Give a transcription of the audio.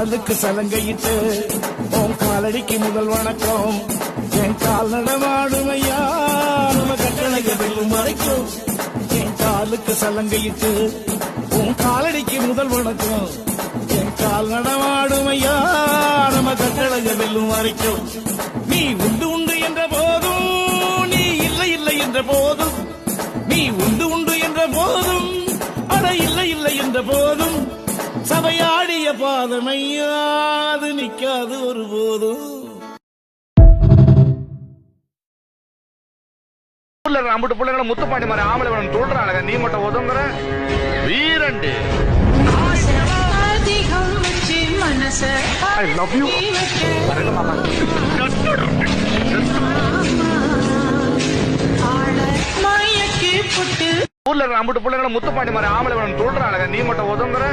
காலுக்கு சலங்கையிட்டு உன் காலடிக்கு முதல் வணக்கம். என் கால் நடமாடுமையா நம்ம கட்டளைய வெல்லும் வரைக்கும். என் காலுக்கு சலங்கையிட்டு உன் காலடிக்கு முதல் வணக்கம். என் கால் நடமாடுமையா நம்ம கட்டளைய வெல்லும் வரைக்கும். நீ உண்டு உண்டு என்ற போதும், நீ இல்லை இல்லை என்ற போதும், நீ உண்டு உண்டு என்ற போதும், அட இல்லை இல்லை என்ற போதும், சபையாடிய பாதமையா அது நிக்காது ஒரு போதும். அம்புட்டு பிள்ளைங்களை முத்துப்பாண்டி மாதிரி ஆம்பளை வேணும் சொல்றாங்க, நீ மட்டும் ஒதுங்குற வீரண்டு. I love you. ஊர்ல அம்புட்டு பிள்ளைங்களை முத்துப்பாண்டி மாதிரி ஆம்பளை வேணும் சொல்றாங்க, நீ மட்டும் ஒதுங்குற